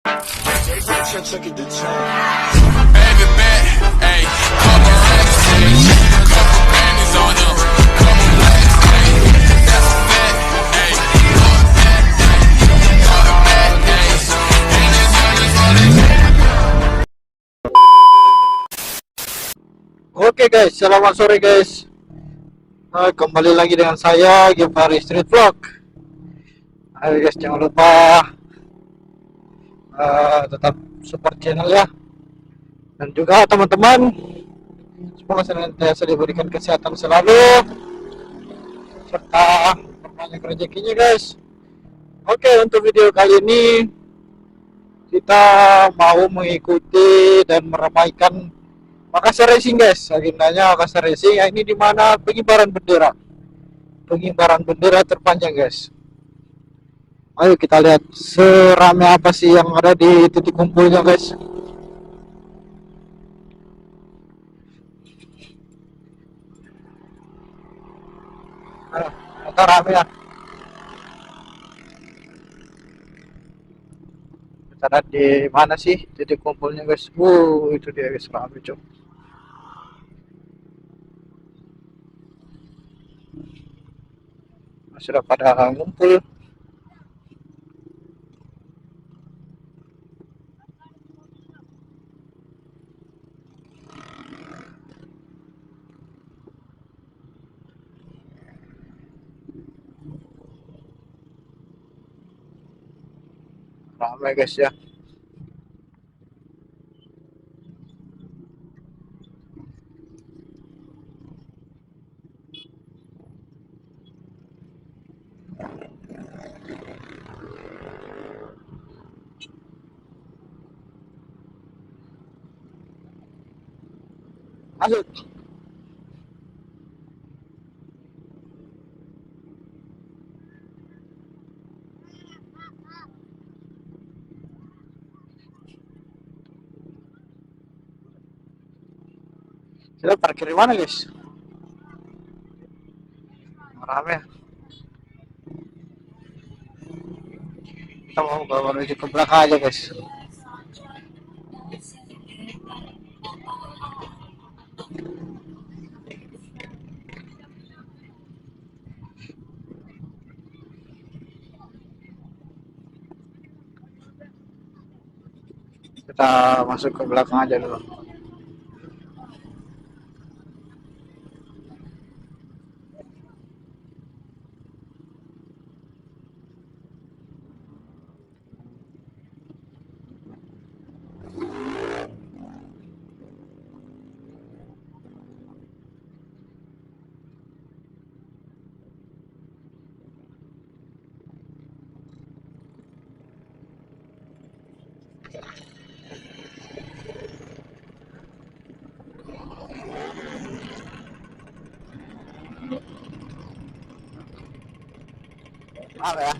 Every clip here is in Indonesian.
Baby bet, ayy, couple racks, ayy, couple pennies on them, couple blacks, ayy, that's a bet, ayy, fuck that, ayy, fuck that, ayy, and this young is rolling. Oke guys, selamat sore guys. Kembali lagi dengan saya Gifari Street Vlog. Ayo guys, jangan lupa tetap support channel ya. Dan juga teman-teman, semoga senantiasa diberikan kesehatan selalu serta banyak rezekinya guys. Oke, untuk video kali ini kita mau mengikuti dan meramaikan Makassar Racing guys. Agendanya Makassar Racing, ini di mana pengibaran bendera terpanjang guys. Ayo kita lihat seramai apa sih yang ada di titik kumpulnya guys. Ayo, kita rame ya. Kita lihat di mana sih titik kumpulnya guys. Itu dia guys, rame cok. Sudah pada ngumpul. Ramai guys ya. Masuk. Kita parkir di mana guys? Rame. Kita mau menuju ke belakang aja guys. Kita masuk ke belakang aja dulu. Apa ya?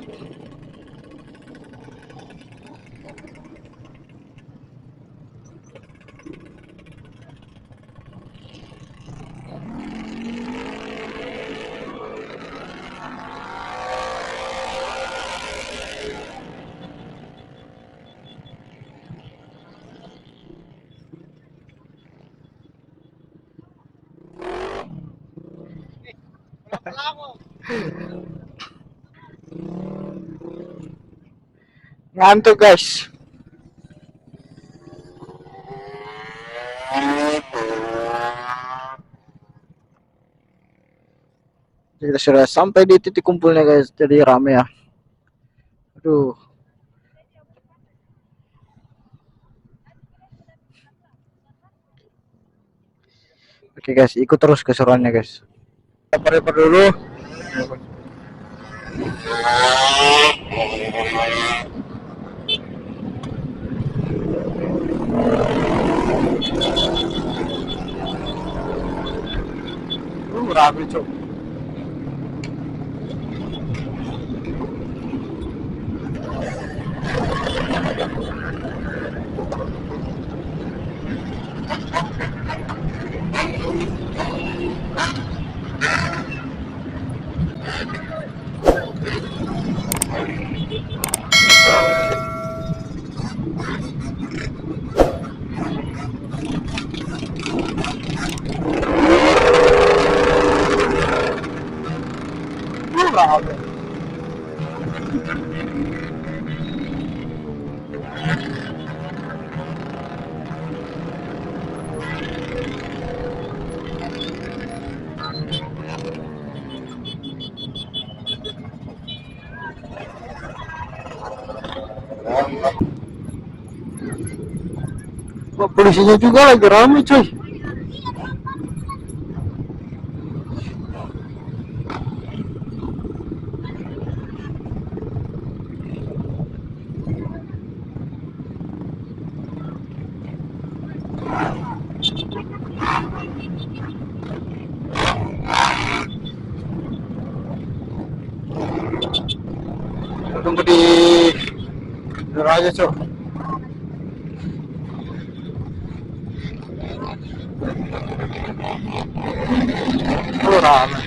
Ngantuk guys. Kita sudah sampai di titik kumpulnya guys, jadi rame ya. Aduh. Oke guys, ikut terus keseruannya guys. Apa dulu. Rame cok. Wah, polisinya juga lagi rame coy. Tunggu di luar aja coy. Oh, rame.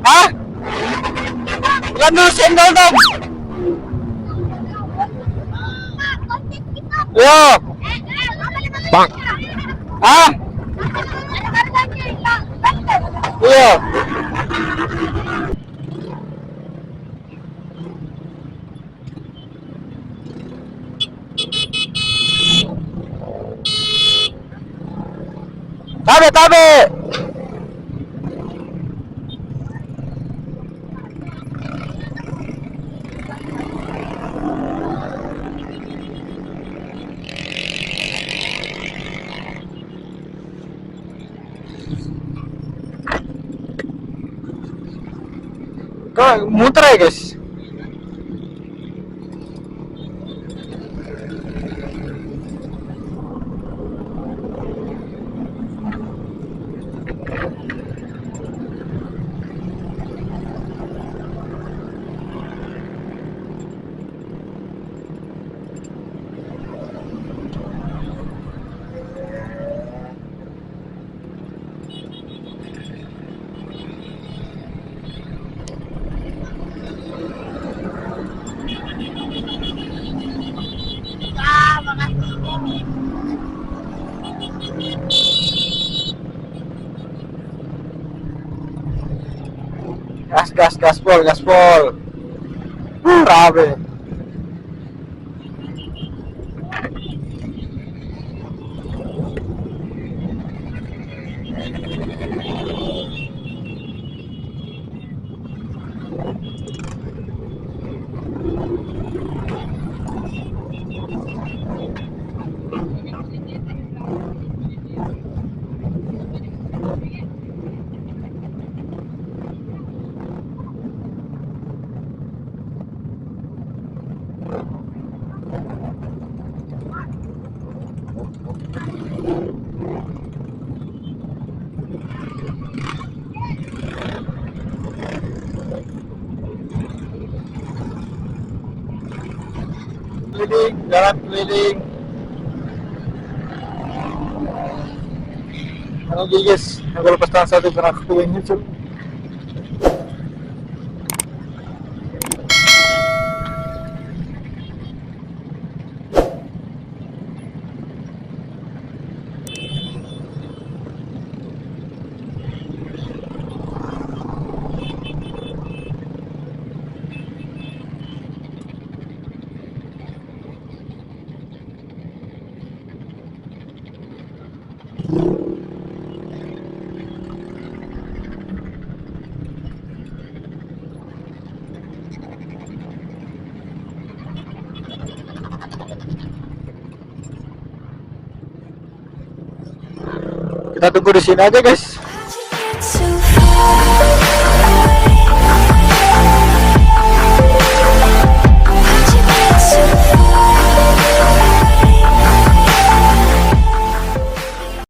Hah? Bukan dulu senggol dong. Yo. Bang. Hah? Iya. Tabe, tabe. Kau muter ya guys. Gas, gas, gaspol, gaspol. Rame. Keliling, jalan keliling. Ano guys, aku lepas tangan satu karena ketuanya cuy. Kita tunggu di sini aja guys. to